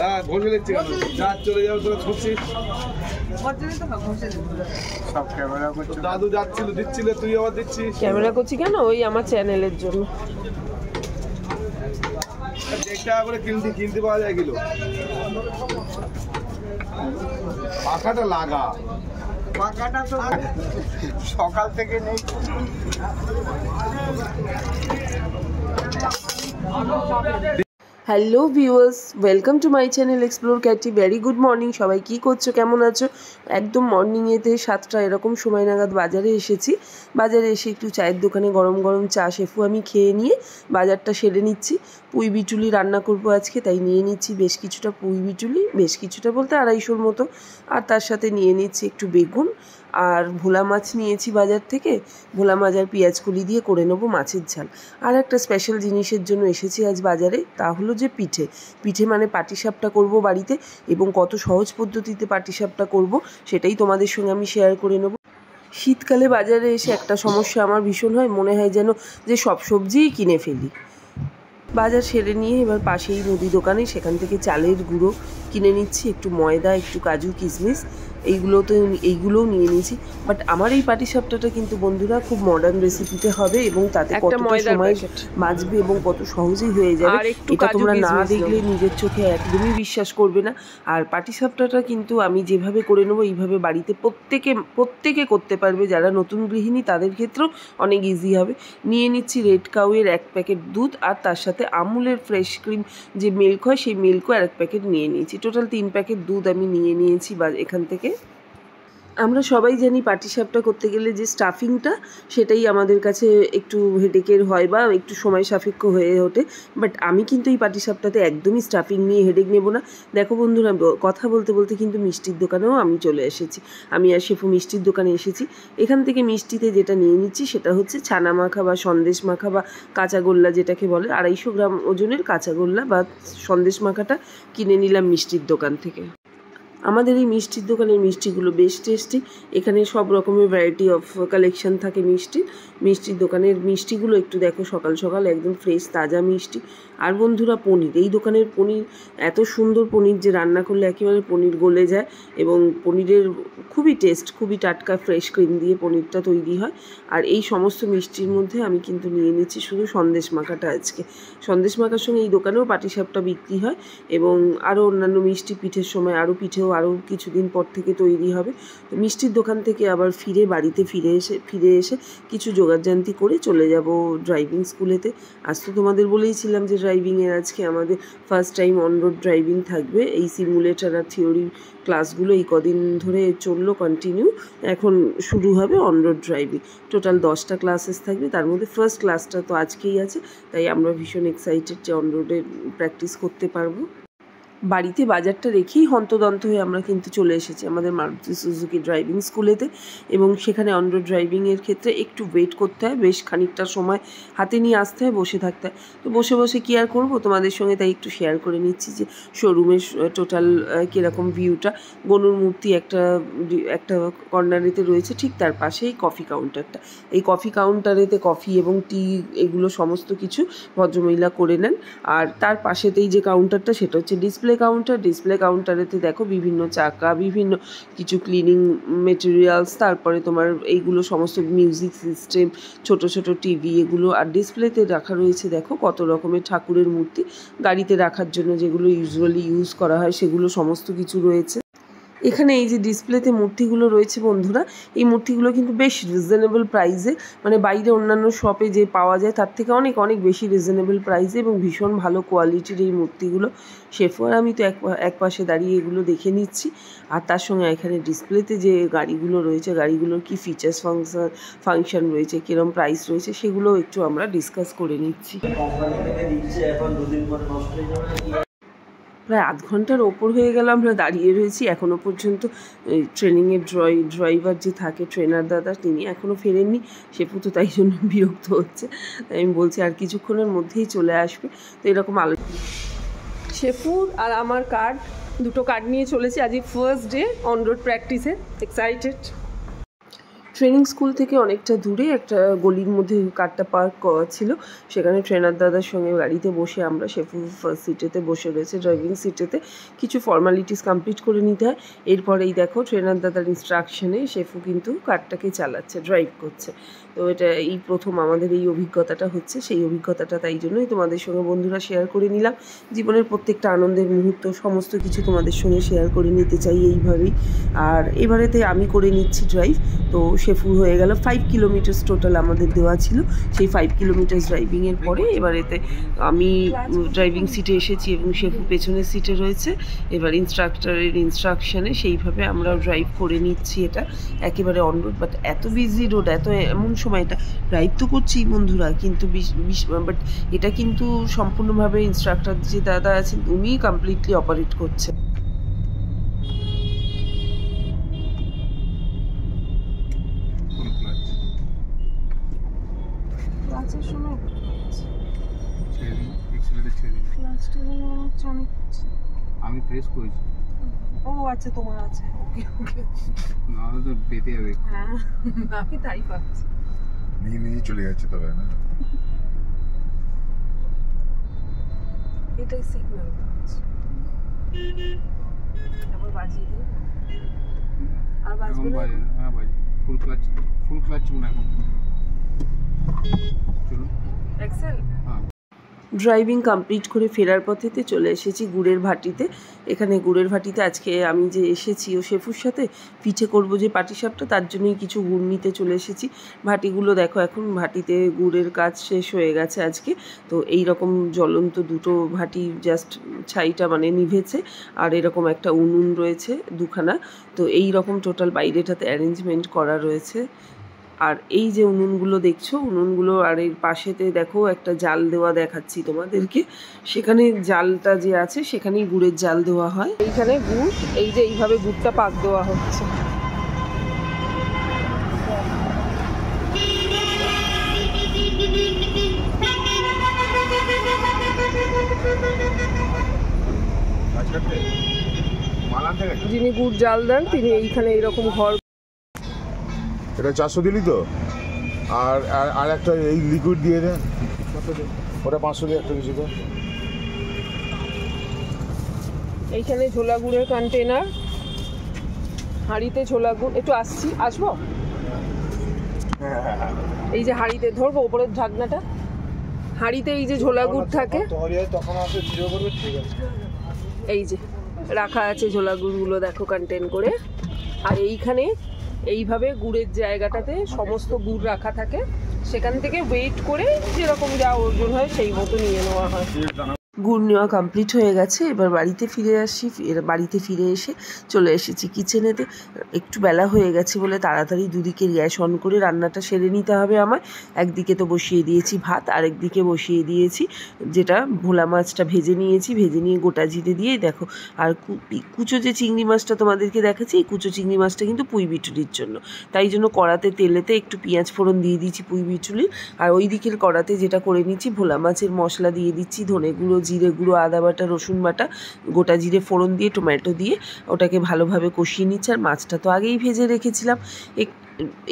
না ঘষে দিচ্ছি কেন? যা চলে যাও তোরা ছুটছিস। সব ক্যামেরা করছে। দাদু যাচ্ছিল দিচ্ছিল, তুই আবার দিচ্ছিস। ক্যামেরা করছি কেন? ওই আমার চ্যানেলের জন্য। 1.5 টাকা করে কিনতে পাওয়া যায় কিলো। পাখাটা লাগা, পাখাটা তো সকাল থেকে নেই। Hello viewers, welcome to my channel explore Katie. Very good morning সবাই, কী করছো, কেমন আছো? একদম মর্নিংয়েতে 7টা এরকম সময় নাগাদ বাজারে এসেছি। বাজারে এসে একটু চায়ের দোকানে গরম গরম চা শেফু আমি খেয়ে নিয়ে বাজারটা সেরে নিচ্ছি। পুঁই বিচুলি রান্না করবো আজকে, তাই নিয়ে নিচ্ছি বেশ কিছুটা পুঁই বিচুলি, বেশ কিছুটা বলতে 250-র মতো। আর তার সাথে নিয়ে নিচ্ছি একটু বেগুন আর ভোলা মাছ নিয়েছি বাজার থেকে। ভোলা মাছ আর পেঁয়াজ কলি দিয়ে করে নেবো মাছের ঝাল। আর একটা স্পেশাল জিনিসের জন্য এসেছি আজ বাজারে, তা হলো যে পিঠে মানে পাটিসাপটা করব বাড়িতে, এবং কত সহজ পদ্ধতিতে পাটিসাপটা করব সেটাই তোমাদের সঙ্গে আমি শেয়ার করে নেব। শীতকালে বাজারে এসে একটা সমস্যা আমার ভীষণ হয়, মনে হয় যেন যে সব সবজিই কিনে ফেলি। বাজার সেরে নিয়ে এবার পাশেই মুদি দোকানে, সেখান থেকে চালের গুঁড়ো কিনে নিচ্ছি, একটু ময়দা, একটু কাজু কিশমিশ, এইগুলোও নিয়ে নিয়েছি। বাট আমার এই পাটিসাপটাটা কিন্তু বন্ধুরা খুব মডার্ন রেসিপিতে হবে, এবং তাতে কতটা সময় বাঁচবে এবং কত সহজেই হয়ে যাবে, এটা তোমরা না দেখলে নিজের চোখে একদমই বিশ্বাস করবে না। আর পাটিসাপটাটা কিন্তু আমি যেভাবে করে নেবো এইভাবে বাড়িতে প্রত্যেকে করতে পারবে, যারা নতুন গৃহিণী তাদের ক্ষেত্রেও অনেক ইজি হবে। নিয়ে নিচ্ছি রেড কাউয়ের 1 প্যাকেট দুধ, আর তার সাথে আমুলের ফ্রেশ ক্রিম যে মিল্ক হয় সেই মিল্কও 1 প্যাকেট নিয়ে নিয়েছি। টোটাল 3 প্যাকেট দুধ আমি নিয়ে নিয়েছি বা এখান থেকে। আমরা সবাই জানি পাটিসাপটা করতে গেলে যে স্টাফিংটা, সেটাই আমাদের কাছে একটু হেডেকের হয় বা একটু সময় সাপেক্ষ হয়ে ওঠে। বাট আমি কিন্তু এই পাটিসাপটাতে একদমই স্টাফিং নিয়ে হেডেক নেব না। দেখো বন্ধুরা, কথা বলতে বলতে কিন্তু মিষ্টির দোকানেও আমি চলে এসেছি। আমি আর শেফু মিষ্টির দোকানে এসেছি। এখান থেকে মিষ্টিতে যেটা নিয়ে নিচ্ছি সেটা হচ্ছে ছানা মাখা বা সন্দেশ মাখা বা কাঁচাগোল্লা যেটাকে বলে। 250 গ্রাম ওজনের কাঁচাগোল্লা বা সন্দেশ মাখাটা কিনে নিলাম মিষ্টির দোকান থেকে। আমাদের এই মিষ্টির দোকানের মিষ্টিগুলো বেশ টেস্টি। এখানে সব রকমের ভ্যারাইটি অফ কালেকশন থাকে মিষ্টির দোকানের মিষ্টিগুলো একটু দেখো, সকাল সকাল একদম ফ্রেশ তাজা মিষ্টি। আর বন্ধুরা, পনির, এই দোকানের পনির এত সুন্দর পনির যে রান্না করলে একেবারে পনির গলে যায়, এবং পনিরের খুবই টেস্ট, খুবই টাটকা ফ্রেশ ক্রিম দিয়ে পনিরটা তৈরি হয়। আর এই সমস্ত মিষ্টির মধ্যে আমি কিন্তু নিয়ে নিচ্ছি শুধু সন্দেশ মাখাটা আজকে। সন্দেশ মাখার সঙ্গে এই দোকানেও পাটিসাপটা বিক্রি হয়, এবং আরও অন্যান্য মিষ্টি, পিঠের সময় আরও পিঠেও আরও কিছুদিন পর থেকে তৈরি হবে। তো মিষ্টির দোকান থেকে আবার বাড়িতে ফিরে এসে কিছু জোগাড়জান্তি করে চলে যাব ড্রাইভিং স্কুলেতে। আজ তো তোমাদের বলেইছিলাম যে ড্রাইভিংয়ের আজকে আমাদের first time on road driving থাকবে। এই সিমুলেটার আর থিওরি ক্লাসগুলো এই কদিন ধরে চললো কন্টিনিউ, এখন শুরু হবে অন রোড ড্রাইভিং। টোটাল 10টা ক্লাসেস থাকবে, তার মধ্যে ফার্স্ট ক্লাসটা তো আজকেই আছে, তাই আমরা ভীষণ এক্সাইটেড যে অন রোডে প্র্যাকটিস করতে পারবো। বাড়িতে বাজারটা রেখেই হন্তদন্ত হয়ে আমরা কিন্তু চলে এসেছি আমাদের মারুতি সুজুকি ড্রাইভিং স্কুলেতে, এবং সেখানে অন রোড ড্রাইভিংয়ের ক্ষেত্রে একটু ওয়েট করতে হয়, বেশ খানিকটা সময় হাতে নিয়ে আসতে হয়, বসে থাকতে হয়। তো বসে বসে কী আর করবো তোমাদের সঙ্গে, তাই একটু শেয়ার করে নিচ্ছি যে শোরুমের টোটাল কীরকম ভিউটা। গনুর মূর্তি একটা কর্নারেতে রয়েছে, ঠিক তার পাশেই কফি কাউন্টারটা। এই কফি কাউন্টারেতে কফি এবং টি এগুলো সমস্ত কিছু ভদ্রমহিলা করে নেন। আর তার পাশেতেই যে কাউন্টারটা, সেটা হচ্ছে ডিসপ্লে কাউন্টারেতে দেখো বিভিন্ন চাকা, বিভিন্ন কিছু ক্লিনিং মেটেরিয়ালস, তারপরে তোমার এইগুলো সমস্ত মিউজিক সিস্টেম, ছোট ছোট টিভি, এগুলো। আর ডিসপ্লেতে রাখা রয়েছে দেখো কত রকমের ঠাকুরের মূর্তি, গাড়িতে রাখার জন্য যেগুলো ইউজুয়ালি ইউজ করা হয় সেগুলো সমস্ত কিছু রয়েছে এখানে। এই যে ডিসপ্লেতে মূর্তিগুলো রয়েছে বন্ধুরা, এই মূর্তিগুলো কিন্তু বেশ রিজনেবল প্রাইসে, মানে বাইরে অন্যান্য শপে যে পাওয়া যায় তার থেকে অনেক অনেক বেশি রিজনেবল প্রাইসে, এবং ভীষণ ভালো কোয়ালিটির এই মূর্তিগুলো। শেফু আর আমি তো এক পাশে দাঁড়িয়ে এগুলো দেখে নিচ্ছি, আর তার সঙ্গে এখানে ডিসপ্লেতে যে গাড়িগুলো রয়েছে, গাড়িগুলোর কি ফিচার্স ফাংশন রয়েছে, কীরকম প্রাইস রয়েছে, সেগুলো একটু আমরা ডিসকাস করে নিচ্ছি। প্রায় 1/2 ঘন্টার ওপর হয়ে গেল আমরা দাঁড়িয়ে রয়েছি, এখনও পর্যন্ত ট্রেনিংয়ের ড্রাইভার যে থাকে, ট্রেনার দাদা, তিনি এখনও ফেরেননি। শেফু তো তাই জন্য বিরক্ত হচ্ছে, তাই আমি বলছি আর কিছুক্ষণের মধ্যেই চলে আসবে। তো এরকম শেফুর আর আমার দুটো কার্ড নিয়ে চলেছি। আজই ফার্স্ট ডে অন রোড প্র্যাকটিসে, এক্সাইটেড। ট্রেনিং স্কুল থেকে অনেকটা দূরে একটা গলির মধ্যে কারটা পার্ক করা ছিল, সেখানে ট্রেনার দাদার সঙ্গে গাড়িতে বসে আমরা শেফু ফার্স্ট সিটেতে বসে রয়েছে, ড্রাইভিং সিটেতে কিছু ফর্মালিটিস কমপ্লিট করে নিতে হয়। এরপরেই দেখো ট্রেনার দাদার ইনস্ট্রাকশনে শেফু কিন্তু কারটাকে চালাচ্ছে, ড্রাইভ করছে। তো এটা এই প্রথম আমাদের এই অভিজ্ঞতাটা হচ্ছে, সেই অভিজ্ঞতাটা তাই জন্যই তোমাদের সঙ্গে বন্ধুরা শেয়ার করে নিলাম। জীবনের প্রত্যেকটা আনন্দের মুহূর্ত সমস্ত কিছু তোমাদের সঙ্গে শেয়ার করে নিতে চাই এইভাবেই। আর এবারেতে আমি করে নিচ্ছি ড্রাইভ। তো শেফু হয়ে গেল 5 কিলোমিটার্স টোটাল আমাদের দেওয়া ছিল। সেই 5 কিলোমিটার্স ড্রাইভিংয়ের পরে এবারেতে আমি ড্রাইভিং সিটে এসেছি এবং শেফু পেছনের সিটে রয়েছে। এবার ইনস্ট্রাক্টরের ইনস্ট্রাকশানে সেইভাবে আমরা ড্রাইভ করে নিচ্ছি। এটা একেবারে অন রোড, বাট এত বিজি রোড, এমন সময়টা ড্রাইভ তো করছি বন্ধুরা, কিন্তু বাট এটা কিন্তু সম্পূর্ণভাবে ইনস্ট্রাক্টর যে দাদা আছেন উনিই কমপ্লিটলি অপারেট করছে। আমি প্রেস করেছি। ও আচ্ছা, তোমার আছে, ওকে ওকে, নাহলে তো পেতে যাবে। হ্যাঁ আমি তাই ভাবছি। নিয়ে চলে যাচ্ছে তবে না, এটাই সিগন্যাল আবার বাজিয়ে দিই, আর বাজবে না। হ্যাঁ ভাই, ফুল ক্লাচ মনে এখন। চলুন এক্সেল। হ্যাঁ, ড্রাইভিং কমপ্লিট করে ফেরার পথেতে চলে এসেছি গুড়ের ভাটিতে। এখানে গুড়ের ভাটিতে আজকে আমি যে এসেছি ও শেফুর সাথে পিঠে করব যে পাটিসাপটা, তার জন্যই কিছু গুড় নিতে চলে এসেছি। ভাটিগুলো দেখো, এখন ভাটিতে গুড়ের কাজ শেষ হয়ে গেছে আজকে। তো এই রকম জ্বলন্ত দুটো ভাটি জাস্ট ছাইটা মানে নিভেছে, আর এরকম একটা উনুন রয়েছে দুখানা। তো এই রকম টোটাল বাইরেটাতে অ্যারেঞ্জমেন্ট করা রয়েছে। আর এই যে উনুনগুলো দেখছো, উনুনগুলো আর এর পাশেতে দেখো একটা জাল দেওয়া দেখাচ্ছি তোমাদেরকে। সেখানে জালটা যে আছে সেখানেই গুড়ের জাল দেওয়া হয়। এইখানে গুড়, এই যে এইভাবে গুড়টা পাক দেওয়া হচ্ছে। যিনি গুড় জাল দেন তিনি এইখানে এইরকম ঘর। এটা 400 দিলি তো, আর আর একটা এই লিকুইড দিয়ে দেন, ওটা 500 দিয়ে একটা কিছু তো। এইখানে ঝোলা গুড়ের কন্টেনার, হাঁড়িতে ঝোলা গুড়, একটু আসবো। এই যে হাঁড়িতে ধরবো ওপরের ঢাকনাটা, হাঁড়িতে এই যে ঝোলা গুড় থাকে, এই যে রাখা আছে ঝোলা গুড়গুলো দেখো কন্টেন করে। আর এইখানে এইভাবে গুড়ের জায়গাটাতে সমস্ত গুড় রাখা থাকে, সেখান থেকে ওয়েট করে যেরকম যা ওজন হয় সেই মতো নিয়ে নেওয়া হয়। গুড় নেওয়া কমপ্লিট হয়ে গেছে, এবার বাড়িতে ফিরে আসি। বাড়িতে ফিরে এসে চলে এসেছি কিচেনেতে। একটু বেলা হয়ে গেছে বলে তাড়াতাড়ি দুদিকে গ্যাস অন করে রান্নাটা সেরে নিতে হবে আমার। একদিকে তো বসিয়ে দিয়েছি ভাত, আরেকদিকে বসিয়ে দিয়েছি যেটা ভোলা মাছটা ভেজে নিয়েছি, ভেজে নিয়ে গোটা জিরে দিয়ে দেখো। আর কুচো যে চিংড়ি মাছটা তোমাদেরকে দেখাচ্ছি, এই কুচো চিংড়ি মাছটা কিন্তু পুঁই বিটুলির জন্য, তাই জন্য কড়াতে তেলেতে একটু পেঁয়াজ ফোড়ন দিয়ে দিচ্ছি পুঁই বিটুলির। আর ওই দিকের কড়াতে যেটা করে নিচ্ছি, ভোলা মাছের মশলা দিয়ে দিচ্ছি, ধনে গুঁড়ো, জিরে গুঁড়ো, আদা বাটা, রসুন বাটা, গোটা জিরে ফোড়ন দিয়ে টমেটো দিয়ে ওটাকে ভালোভাবে কষিয়ে নিচ্ছি। আর মাছটা তো আগেই ভেজে রেখেছিলাম।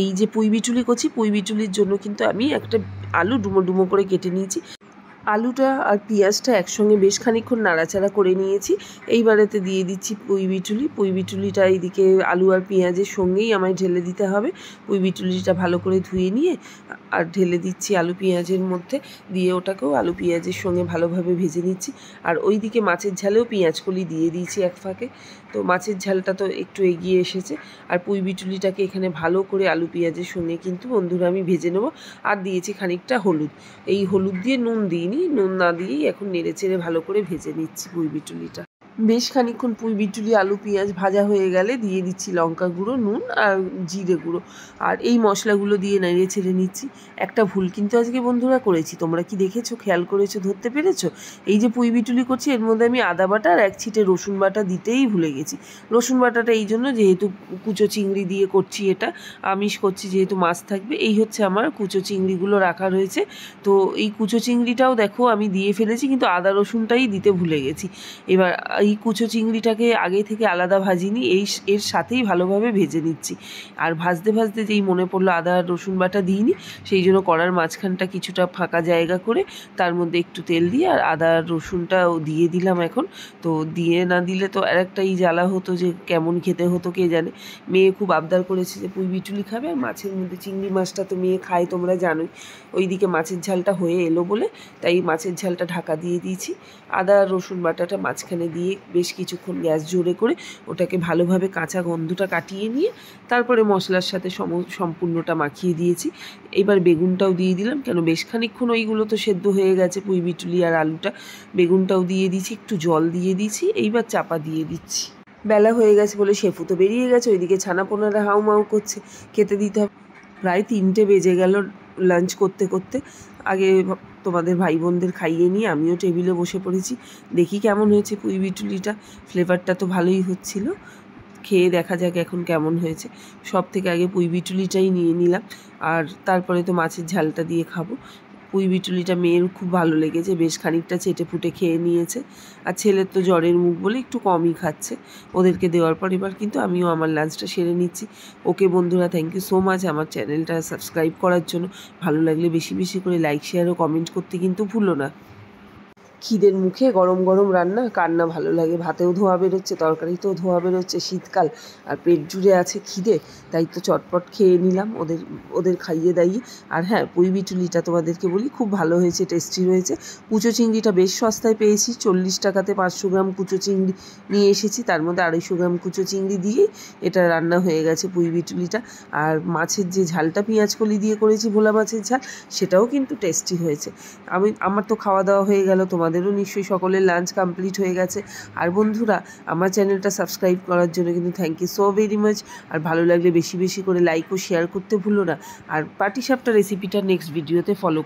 এই যে পুঁই বিটুলি করছি, পুঁই বিটুলির জন্য কিন্তু আমি একটা আলু ডুমো ডুমো করে কেটে নিয়েছি। আলুটা আর পেঁয়াজটা একসঙ্গে বেশ খানিকক্ষণ নাড়াচাড়া করে নিয়েছি। এইবারেতে দিয়ে দিচ্ছি পুঁই বিটুলি। পুঁই বিটুলিটা এইদিকে আলু আর পেঁয়াজের সঙ্গেই আমায় ঢেলে দিতে হবে। পুঁই বিটুলিটা ভালো করে ধুয়ে নিয়ে আর ঢেলে দিচ্ছি আলু পেঁয়াজের মধ্যে, দিয়ে ওটাকেও আলু পেঁয়াজের সঙ্গে ভালোভাবে ভেজে নিচ্ছি। আর ওই দিকে মাছের ঝালেও পেঁয়াজ কলি দিয়ে দিয়েছি এক ফাঁকে। তো মাছের ঝালটা তো একটু এগিয়ে এসেছে। আর পুঁই বিটুলিটাকে এখানে ভালো করে আলু পেঁয়াজের সঙ্গে কিন্তু বন্ধুরা আমি ভেজে নেব। আর দিয়েছি খানিকটা হলুদ, এই হলুদ দিয়ে নুন দিইনি, নুন না দিয়েই এখন নেড়ে চেড়ে ভালো করে ভেজে নিচ্ছি পুঁই বিটুলিটা। বেশ খানিকক্ষণ পুঁই বিটুলি আলু পেঁয়াজ ভাজা হয়ে গেলে দিয়ে দিচ্ছি লঙ্কা গুঁড়ো, নুন আর জিরে গুঁড়ো, আর এই মশলাগুলো দিয়ে নেড়ে ছেড়ে নিচ্ছি। একটা ভুল কিন্তু আজকে বন্ধুরা করেছি, তোমরা কি দেখেছো, খেয়াল করেছো, ধরতে পেরেছো? এই যে পুঁই বিটুলি করছি এর মধ্যে আমি আদা বাটা আর এক ছিটে রসুন বাটা দিতেই ভুলে গেছি। রসুন বাটাটা এই জন্য যেহেতু কুচো চিংড়ি দিয়ে করছি, এটা আমিষ করছি যেহেতু মাছ থাকবে। এই হচ্ছে আমার কুচো চিংড়িগুলো রাখা রয়েছে। তো এই কুচো চিংড়িটাও দেখো আমি দিয়ে ফেলেছি, কিন্তু আদা রসুনটাই দিতে ভুলে গেছি। এবার এই কুচো চিংড়িটাকে আগে থেকে আলাদা ভাজিনি, এর সাথেই ভালোভাবে ভেজে নিচ্ছি। আর ভাজতে ভাজতে যেই মনে পড়লো আদা আর রসুন বাটা দিইনি, সেই জন্য কড়ার মাঝখানটা কিছুটা ফাঁকা জায়গা করে তার মধ্যে একটু তেল দিয়ে আর আদা আর রসুনটাও দিয়ে দিলাম এখন। তো দিয়ে না দিলে তো আর একটাই জ্বালা হতো যে কেমন খেতে হতো কে জানে। মেয়ে খুব আবদার করেছে যে পুঁই বিটুলি খাবে, আর মাছের মধ্যে চিংড়ি মাছটা তো মেয়ে খায় তোমরা জানোই। ওইদিকে মাছের ঝালটা হয়ে এলো বলে তাই মাছের ঝালটা ঢাকা দিয়ে দিয়েছি। আদা আর রসুন বাটাটা মাঝখানে দিয়ে বেশ কিছুক্ষণ গ্যাস জোরে করে ওটাকে ভালোভাবে কাঁচা গন্ধটা কাটিয়ে নিয়ে তারপরে মশলার সাথে সম্পূর্ণটা মাখিয়ে দিয়েছি। এবার বেগুনটাও দিয়ে দিলাম, কেন বেশ খানিকক্ষণ ওইগুলো তো সেদ্ধ হয়ে গেছে, পুঁই বিটুলি আর আলুটা। বেগুনটাও দিয়ে দিয়েছি, একটু জল দিয়ে দিয়েছি, এইবার চাপা দিয়ে দিচ্ছি। বেলা হয়ে গেছে বলে শেফু তো বেরিয়ে গেছে, ওইদিকে ছানাপোনারা হাউমাউ করছে, খেতে দিতে হবে। প্রায় 3টে বেজে গেল লাঞ্চ করতে করতে। আগে তোমাদের ভাই বোনদের খাইয়ে নিয়ে আমিও টেবিলে বসে পড়েছি। দেখি কেমন হয়েছে পুঁই বিটুলিটা, ফ্লেভারটা তো ভালোই হচ্ছিল। খেয়ে দেখা যাক এখন কেমন হয়েছে। সব থেকে আগে পুঁই বিটুলিটাই নিয়ে নিলাম, আর তারপরে তো মাছের ঝালটা দিয়ে খাবো। পুঁই বিটুলিটা মেয়ের খুব ভালো লেগেছে, বেশ খানিকটা চেটে ফুটে খেয়ে নিয়েছে। আর ছেলের তো জ্বরের মুখ বলে একটু কমই খাচ্ছে। ওদেরকে দেওয়ার পর এবার কিন্তু আমিও আমার লাঞ্চটা সেরে নিচ্ছি। ওকে বন্ধুরা, থ্যাংক ইউ সো মাচ আমার চ্যানেলটা সাবস্ক্রাইব করার জন্য। ভালো লাগলে বেশি বেশি করে লাইক শেয়ার ও কমেন্ট করতে কিন্তু ভুলো না। খিদের মুখে গরম গরম রান্না কার না ভালো লাগে। ভাতেও ধোয়া বেরোচ্ছে, তরকারিতেও ধোয়া বেরোচ্ছে, শীতকাল আর পেট জুড়ে আছে খিদে, তাই তো চটপট খেয়ে নিলাম ওদের খাইয়ে দাইয়ে। আর হ্যাঁ, পুঁই বিটুলিটা তোমাদেরকে বলি খুব ভালো হয়েছে, টেস্টি হয়েছে। কুচো চিংড়িটা বেশ সস্তায় পেয়েছি, 40 টাকাতে 500 গ্রাম কুচো চিংড়ি নিয়ে এসেছি, তার মধ্যে 250 গ্রাম কুচো চিংড়ি দিয়ে এটা রান্না হয়ে গেছে পুঁই বিটুলিটা। আর মাছের যে ঝালটা পেঁয়াজ কলি দিয়ে করেছি, ভোলা মাছের ঝাল, সেটাও কিন্তু টেস্টি হয়েছে। আমার তো খাওয়া দাওয়া হয়ে গেল, তোমাদেরও নিশ্চয়ই সকলের লাঞ্চ কমপ্লিট হয়ে গেছে। আর বন্ধুরা, আমার চ্যানেলটা সাবস্ক্রাইব করার জন্য কিন্তু thank you so very much. আর ভালো লাগলে বেশি বেশি করে লাইক ও শেয়ার করতে ভুলো না। আর পাটিসাপটা রেসিপিটা নেক্সট ভিডিওতে ফলো